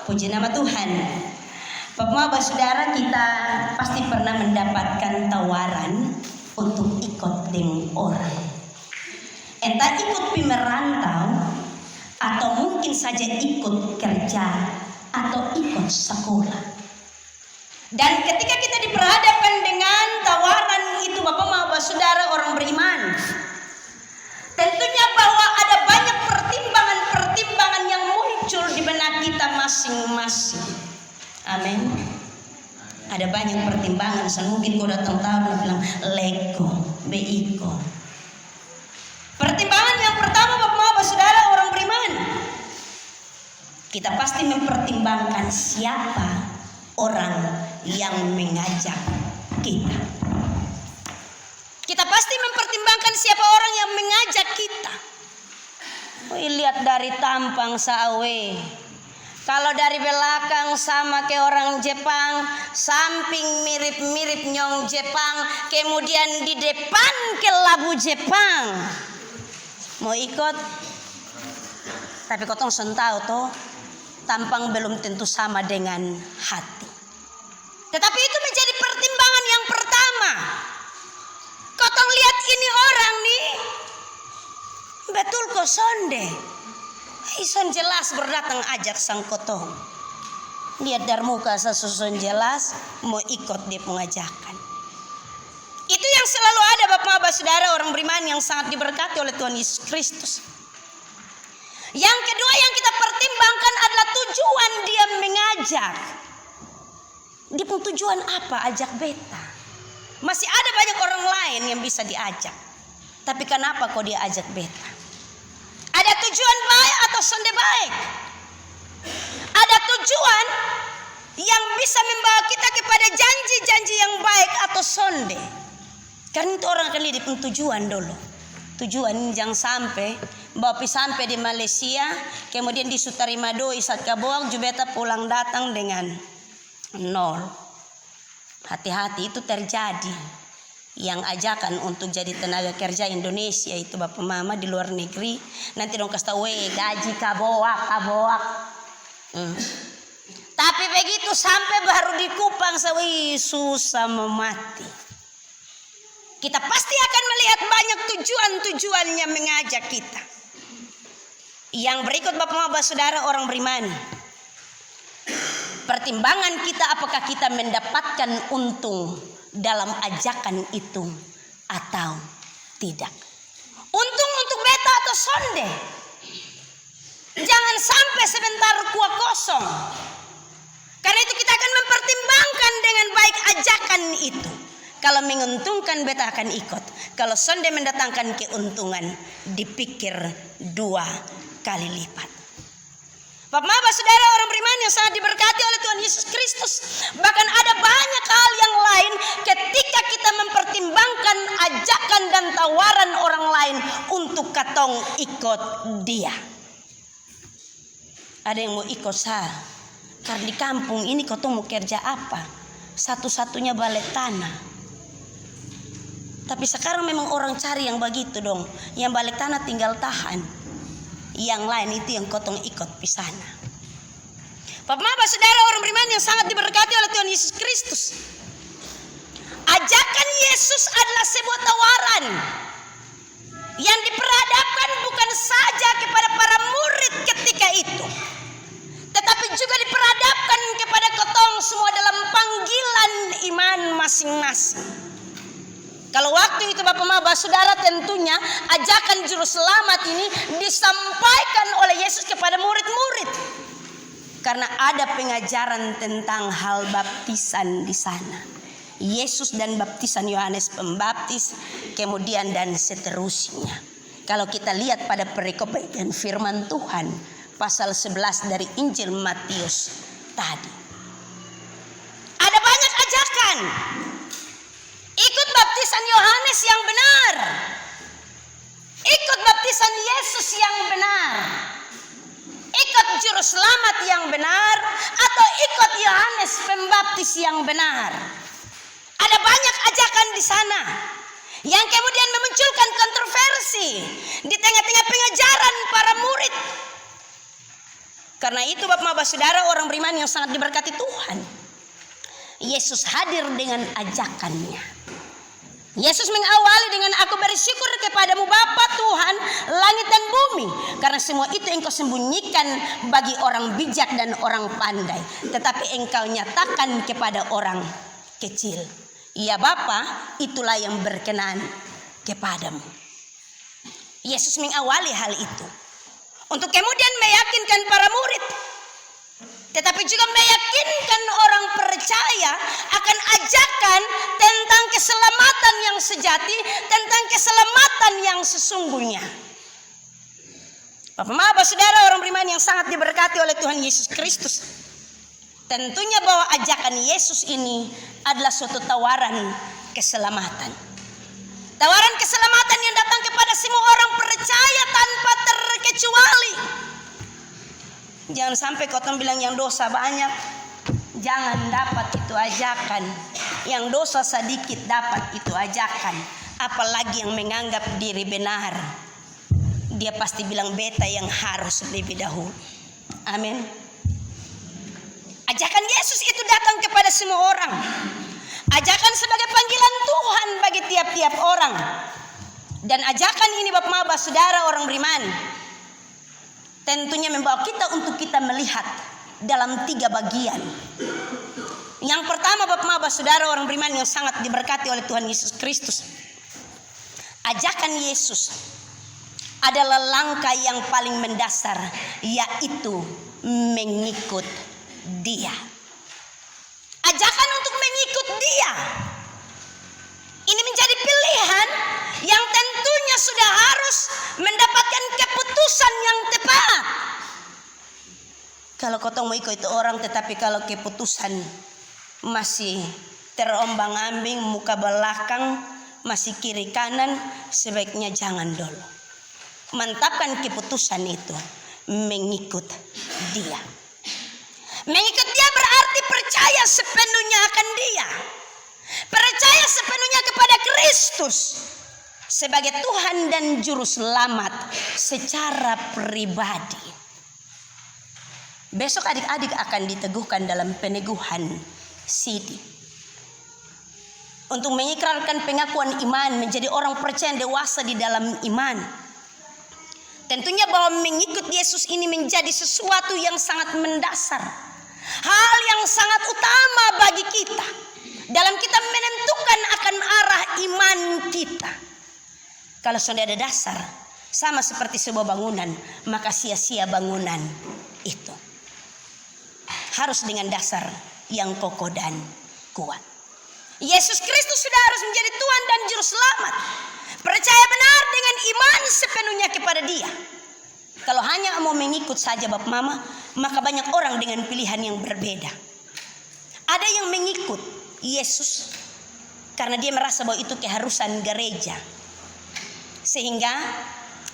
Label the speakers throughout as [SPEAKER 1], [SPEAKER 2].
[SPEAKER 1] Puji nama Tuhan. Bapak saudara, kita pasti pernah mendapatkan tawaran untuk ikut dengan orang. Entah ikut merantau atau mungkin saja ikut kerja atau ikut sekolah. Dan ketika kita diperhadapkan dengan tawaran itu, Bapak saudara orang beriman, tentunya bahwa ada banyak pertimbangan-pertimbangan yang muncul di benak kita masing-masing. Amin. Ada banyak pertimbangan. Mungkin kau datang tahu bilang lego, beiko. Pertimbangan yang pertama, Bapak saudara orang beriman, kita pasti mempertimbangkan siapa orang yang mengajak kita. Kita pasti mempertimbangkan siapa orang yang mengajak kita. Lihat dari tampang sawe. Kalau dari belakang sama kayak orang Jepang, samping mirip-mirip nyong Jepang, kemudian di depan ke labu Jepang. Mau ikut? Tapi kotong sentau toh, tampang belum tentu sama dengan hati. Tetapi itu menjadi pertimbangan yang pertama. Kotong lihat ini orang nih, betul kok sonde. Ison jelas berdatang ajak sang kotong. Lihat dari muka sesusun jelas mau ikut dia pengajakan. Itu yang selalu ada Bapak saudara orang beriman yang sangat diberkati oleh Tuhan Yesus Kristus. Yang kedua yang kita pertimbangkan adalah tujuan dia mengajak. Dia pun tujuan apa ajak beta? Masih ada banyak orang lain yang bisa diajak. Tapi kenapa kok dia ajak beta? Ada tujuan baik atau sonde baik? Ada tujuan yang bisa membawa kita kepada janji-janji yang baik atau sonde. Karena itu orang akan lihat tujuan dulu. Tujuan jangan sampai bawa sampai di Malaysia, kemudian di Sutarimado, Isat Kaboang, Jubeta pulang datang dengan nol. Hati-hati itu terjadi. Yang ajakan untuk jadi tenaga kerja Indonesia itu bapak mama di luar negeri, nanti dong kasih tahu gaji kaboak. Tapi begitu sampai baru di Kupang susah memati. Kita pasti akan melihat banyak tujuan-tujuan yang mengajak kita. Yang berikut bapak saudara orang beriman, pertimbangan kita apakah kita mendapatkan untung dalam ajakan itu atau tidak. Untung untuk beta atau sonde. Jangan sampai sebentar kuah kosong. Karena itu kita akan mempertimbangkan dengan baik ajakan itu. Kalau menguntungkan beta akan ikut. Kalau sonde mendatangkan keuntungan, dipikir 2 kali lipat. Bapak saudara orang beriman yang sangat diberkati oleh Tuhan Yesus Kristus. Bahkan ada banyak hal yang lain ketika kita mempertimbangkan ajakan dan tawaran orang lain untuk katong ikut dia. Ada yang mau ikut saya. Karena di kampung ini katong mau kerja apa? Satu-satunya balik tanah. Tapi sekarang memang orang cari yang begitu dong. Yang balik tanah tinggal tahan. Yang lain itu yang kotong ikut di sana. Bapak saudara orang beriman yang sangat diberkati oleh Tuhan Yesus Kristus. Ajakan Yesus adalah sebuah tawaran yang diperhadapkan bukan saja kepada para murid ketika itu, tetapi juga diperhadapkan kepada kotong semua dalam panggilan iman masing-masing. Kalau waktu itu Bapak saudara tentunya ajakan juru selamat ini disampaikan oleh Yesus kepada murid-murid. Karena ada pengajaran tentang hal baptisan di sana. Yesus dan baptisan Yohanes Pembaptis, kemudian dan seterusnya. Kalau kita lihat pada perikop dan firman Tuhan pasal 11 dari Injil Matius tadi. Ada banyak ajakan. Ikut baptisan Yohanes yang benar. Ikut baptisan Yesus yang benar. Ikut juru selamat yang benar. Atau ikut Yohanes Pembaptis yang benar. Ada banyak ajakan di sana yang kemudian memunculkan kontroversi di tengah-tengah pengajaran para murid. Karena itu Bapak Saudara, orang beriman yang sangat diberkati Tuhan, Yesus hadir dengan ajakannya. Yesus mengawali dengan, aku bersyukur kepadamu Bapa Tuhan langit dan bumi, karena semua itu engkau sembunyikan bagi orang bijak dan orang pandai, tetapi engkau nyatakan kepada orang kecil. Ya Bapa, itulah yang berkenan kepadamu. Yesus mengawali hal itu untuk kemudian meyakinkan para murid, tetapi juga meyakinkan orang percaya akan ajakan tentang keselamatan yang sejati, tentang keselamatan yang sesungguhnya. Bapak Saudara, orang beriman yang sangat diberkati oleh Tuhan Yesus Kristus, tentunya bahwa ajakan Yesus ini adalah suatu tawaran keselamatan. Tawaran keselamatan yang datang kepada semua orang percaya tanpa terkecuali. Jangan sampai kau bilang yang dosa banyak jangan dapat itu ajakan, yang dosa sedikit dapat itu ajakan. Apalagi yang menganggap diri benar, dia pasti bilang beta yang harus lebih dahulu. Amin. Ajakan Yesus itu datang kepada semua orang. Ajakan sebagai panggilan Tuhan bagi tiap-tiap orang. Dan ajakan ini Bapak Saudara, orang beriman, tentunya membawa kita untuk kita melihat dalam 3 bagian. Yang pertama Bapak Saudara, orang beriman yang sangat diberkati oleh Tuhan Yesus Kristus, ajakan Yesus adalah langkah yang paling mendasar, yaitu mengikut Dia. Ajakan untuk mengikut Dia ini menjadi pilihan yang tentunya sudah harus mendapatkan keputusan yang tepat. Kalau kau mau ikut itu orang, tetapi kalau keputusan masih terombang-ambing, muka belakang masih kiri kanan, sebaiknya jangan dulu. Mantapkan keputusan itu, mengikut Dia. Mengikut Dia berarti percaya sepenuhnya akan Dia, percaya sepenuhnya kepada Kristus sebagai Tuhan dan Juru Selamat secara pribadi. Besok adik-adik akan diteguhkan dalam peneguhan sidi untuk mengikrarkan pengakuan iman, menjadi orang percaya yang dewasa di dalam iman. Tentunya bahwa mengikut Yesus ini menjadi sesuatu yang sangat mendasar, hal yang sangat utama bagi kita dalam kita menentukan akan arah iman kita. Kalau sudah ada dasar, sama seperti sebuah bangunan, maka sia-sia bangunan itu. Harus dengan dasar yang kokoh dan kuat. Yesus Kristus sudah harus menjadi Tuhan dan Juru Selamat. Percaya benar dengan iman sepenuhnya kepada Dia. Kalau hanya mau mengikut saja Bapak Mama, maka banyak orang dengan pilihan yang berbeda. Ada yang mengikut Yesus karena dia merasa bahwa itu keharusan gereja, sehingga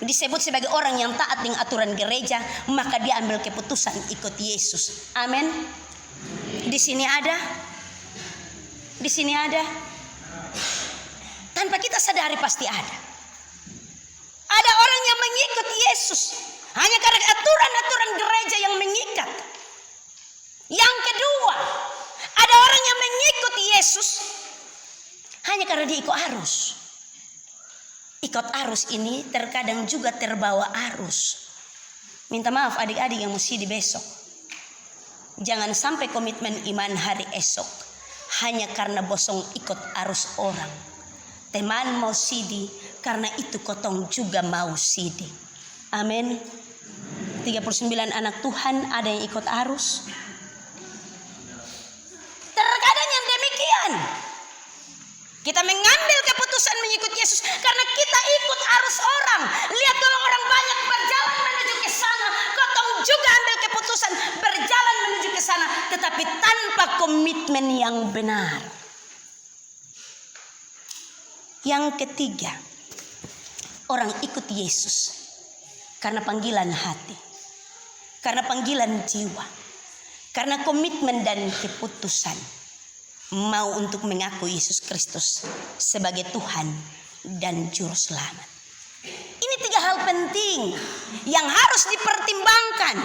[SPEAKER 1] disebut sebagai orang yang taat dengan aturan gereja, maka dia ambil keputusan ikut Yesus. Amin. Di sini ada, di sini ada. Tanpa kita sadari pasti ada. Ada orang yang mengikut Yesus hanya karena aturan-aturan gereja yang mengikat. Yang kedua, ada orang yang mengikut Yesus hanya karena dia ikut arus. Ikut arus ini terkadang juga terbawa arus. Minta maaf adik-adik yang mesti besok, jangan sampai komitmen iman hari esok hanya karena bosong ikut arus orang. Teman mau sidi, karena itu kotong juga mau sidi. Amin. 39 anak Tuhan ada yang ikut arus. Terkadang yang demikian. Kita mengambil keputusan mengikut Yesus karena kita ikut arus orang. Lihat kalau orang banyak berjalan menuju ke sana, kotong juga ambil keputusan berjalan menuju ke sana, tetapi tanpa komitmen yang benar. Yang ketiga, orang ikut Yesus karena panggilan hati, karena panggilan jiwa, karena komitmen dan keputusan mau untuk mengaku Yesus Kristus sebagai Tuhan dan Juru Selamat. Ini 3 hal penting yang harus dipertimbangkan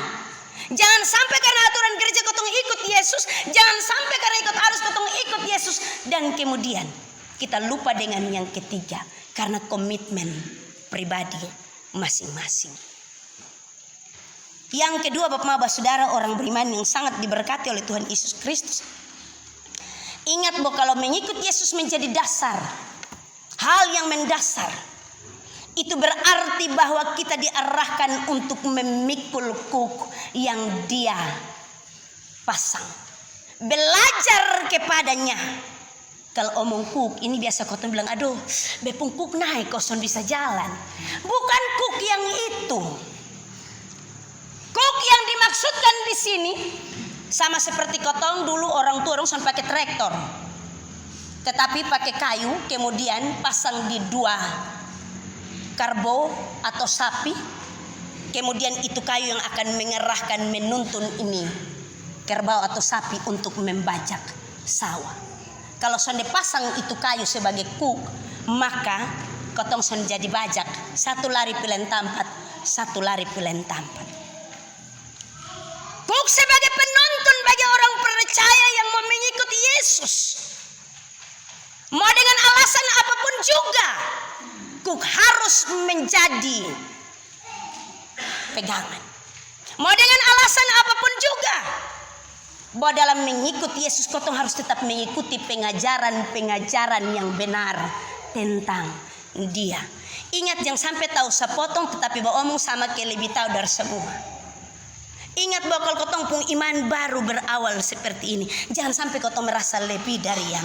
[SPEAKER 1] Jangan sampai karena aturan gereja kotong ikut Yesus, jangan sampai karena ikut arus kotong ikut Yesus, dan kemudian kita lupa dengan yang ketiga, karena komitmen pribadi masing-masing. Yang kedua, Bapak Saudara orang beriman yang sangat diberkati oleh Tuhan Yesus Kristus, ingat bahwa kalau mengikut Yesus menjadi dasar, hal yang mendasar, itu berarti bahwa kita diarahkan untuk memikul kuk yang Dia pasang. Belajar kepadanya. Kalau omong kuk, ini biasa kotong bilang, aduh, bepung kuk naik, koson bisa jalan. Bukan kuk yang itu. Kuk yang dimaksudkan di sini sama seperti kotong dulu orang tua orang pakai traktor, tetapi pakai kayu, kemudian pasang di dua karbo atau sapi, kemudian itu kayu yang akan mengerahkan menuntun ini kerbau atau sapi untuk membajak sawah. Kalau sonde pasang itu kayu sebagai kuk, maka kotong sonde jadi bajak, satu lari pilen tampat, satu lari pilen tampat. Kuk sebagai penuntun bagi orang percaya yang mau mengikuti Yesus. Mau dengan alasan apapun juga, kuk harus menjadi pegangan. Mau dengan alasan apapun juga, bahwa dalam mengikuti Yesus kotong harus tetap mengikuti pengajaran-pengajaran yang benar tentang Dia. Ingat, jangan sampai tahu sepotong tetapi bahwa omong sama ke lebih tahu dari semua. Ingat bahwa kalau kotong pun iman baru berawal seperti ini, jangan sampai kotong merasa lebih dari yang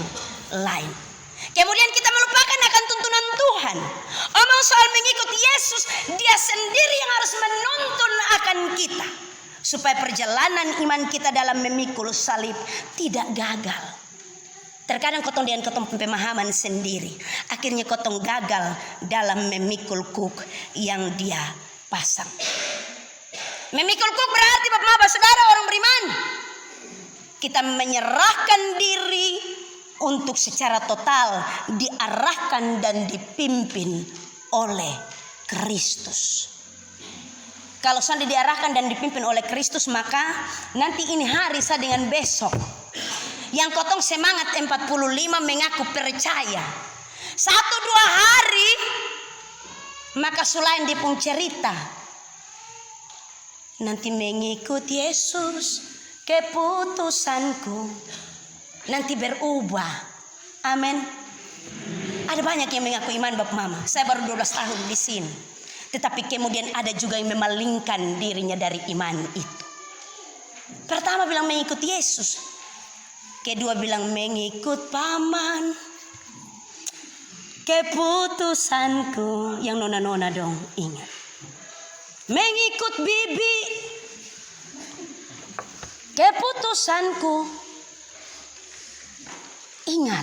[SPEAKER 1] lain. Kemudian kita melupakan akan tuntunan Tuhan. Omong soal mengikuti Yesus, Dia sendiri yang harus menuntun akan kita, supaya perjalanan iman kita dalam memikul salib tidak gagal. Terkadang kotong dengan kotong pemahaman sendiri, akhirnya kotong gagal dalam memikul kuk yang Dia pasang. Memikul kuk berarti Bapak Saudara orang beriman, kita menyerahkan diri untuk secara total diarahkan dan dipimpin oleh Kristus. Kalau sudah diarahkan dan dipimpin oleh Kristus, maka nanti ini hari saya dengan besok yang kotong semangat 45 mengaku percaya, 1-2 hari maka selain dipung cerita nanti mengikut Yesus keputusanku, nanti berubah. Amin. Ada banyak yang mengaku iman Bapak Mama. Saya baru 12 tahun di sini, tetapi kemudian ada juga yang memalingkan dirinya dari iman itu. Pertama bilang mengikut Yesus, kedua bilang mengikut paman, keputusanku. Yang nona-nona dong ingat. Mengikut bibi, keputusanku. Ingat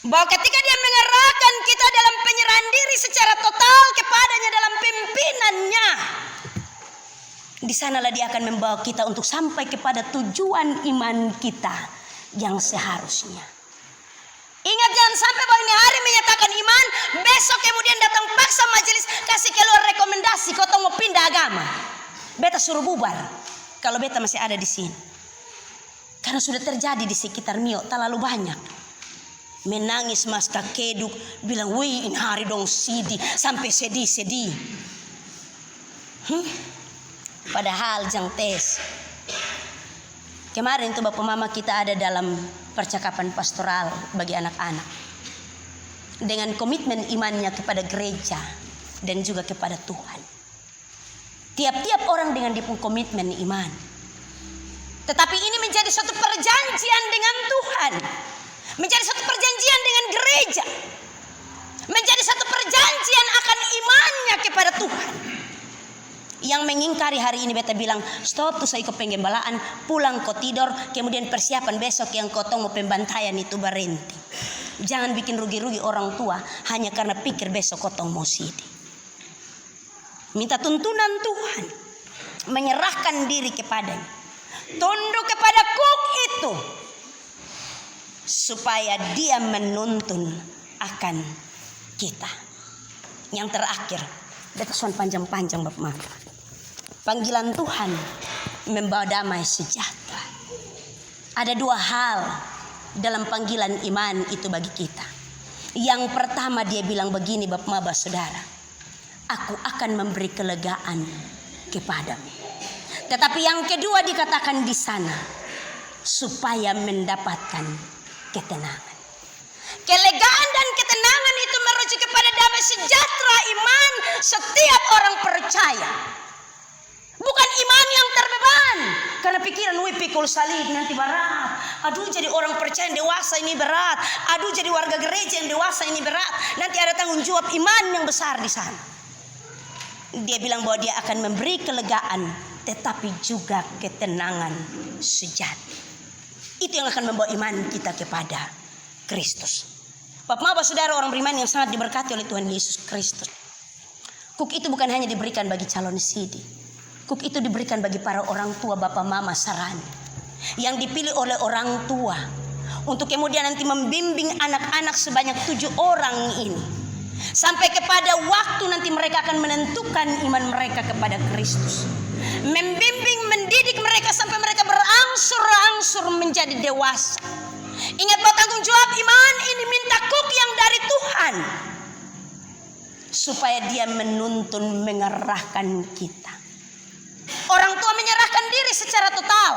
[SPEAKER 1] bahwa ketika Dia mengerahkan kita dalam penyerahan diri secara total kepadanya dalam pimpinannya, di sanalah Dia akan membawa kita untuk sampai kepada tujuan iman kita yang seharusnya. Ingat, jangan sampai bahwa ini hari menyatakan iman, besok kemudian datang paksa majelis kasih keluar rekomendasi kau mau pindah agama. Beta suruh bubar kalau beta masih ada di sini. Karena sudah terjadi di sekitar Mio terlalu banyak. Menangis mas kakeduk, bilang wih ini hari dong sedih, sampai sedih. Padahal jang tes. Kemarin tuh Bapak Mama kita ada dalam percakapan pastoral bagi anak-anak, dengan komitmen imannya kepada gereja dan juga kepada Tuhan. Tiap-tiap orang dengan dipung komitmen iman, tetapi ini menjadi suatu perjanjian dengan Tuhan, menjadi suatu perjanjian dengan gereja, menjadi suatu perjanjian akan imannya kepada Tuhan. Yang mengingkari hari ini beta bilang stop tuh saya ikut penggembalaan, pulang kau tidur, kemudian persiapan besok yang kau mau pembantaian itu berhenti. Jangan bikin rugi-rugi orang tua hanya karena pikir besok kau mau sidih. Minta tuntunan Tuhan, menyerahkan diri kepadanya, tunduk kepada kuk itu, supaya Dia menuntun akan kita. Yang terakhir, beta suan panjang-panjang Bapak Mama. Panggilan Tuhan membawa damai sejahtera. Ada dua hal dalam panggilan iman itu bagi kita. Yang pertama dia bilang begini, Bapak Saudara, aku akan memberi kelegaan kepadamu. Tetapi yang kedua dikatakan di sana, supaya mendapatkan ketenangan. Kelegaan dan ketenangan itu merujuk kepada damai sejahtera iman setiap orang percaya. Bukan iman yang terbeban. Karena pikiran, pikul salib nanti berat. Aduh, jadi orang percaya yang dewasa ini berat. Aduh, jadi warga gereja yang dewasa ini berat. Nanti ada tanggung jawab iman yang besar di sana. Dia bilang bahwa dia akan memberi kelegaan, tetapi juga ketenangan sejati. Itu yang akan membawa iman kita kepada Kristus. Bapak Saudara, orang beriman yang sangat diberkati oleh Tuhan Yesus Kristus. Kuk itu bukan hanya diberikan bagi calon sidi. Kuk itu diberikan bagi para orang tua, Bapak Mama Sarani, yang dipilih oleh orang tua untuk kemudian nanti membimbing anak-anak sebanyak 7 orang ini. Sampai kepada waktu nanti mereka akan menentukan iman mereka kepada Kristus. Membimbing, mendidik mereka sampai mereka berangsur-angsur menjadi dewasa. Ingat bahwa tanggung jawab iman ini minta kuk yang dari Tuhan. Supaya dia menuntun, mengerahkan kita. Orang tua menyerahkan diri secara total.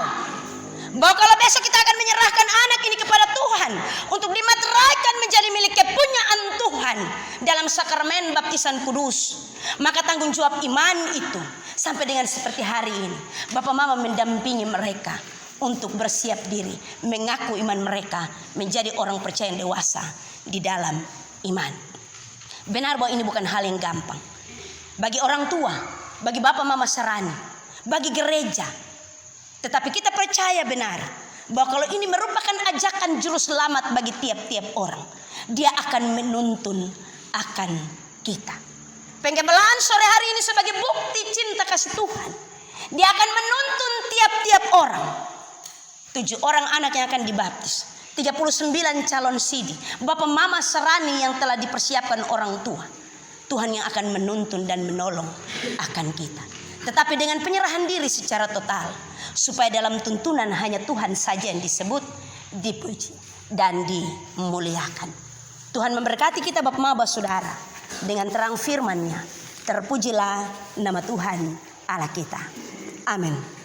[SPEAKER 1] Bahwa kalau besok kita akan menyerahkan anak ini kepada Tuhan untuk dimateraikan menjadi milik kepunyaan Tuhan dalam sakramen baptisan kudus, maka tanggung jawab iman itu sampai dengan seperti hari ini, Bapak Mama mendampingi mereka untuk bersiap diri, mengaku iman mereka menjadi orang percaya yang dewasa di dalam iman. Benar bahwa ini bukan hal yang gampang bagi orang tua, bagi Bapak Mama Sarani, bagi gereja. Tetapi kita percaya benar bahwa kalau ini merupakan ajakan juru selamat bagi tiap-tiap orang. Dia akan menuntun akan kita. Penggembalaan sore hari ini sebagai bukti cinta kasih Tuhan. Dia akan menuntun tiap-tiap orang. 7 orang anak yang akan dibaptis, 39 calon sidi, Bapak Mama Sarani yang telah dipersiapkan orang tua. Tuhan yang akan menuntun dan menolong akan kita. Tetapi dengan penyerahan diri secara total, supaya dalam tuntunan hanya Tuhan saja yang disebut, dipuji dan dimuliakan. Tuhan memberkati kita Bapak Mama Saudara dengan terang firman-Nya. Terpujilah nama Tuhan Allah kita. Amin.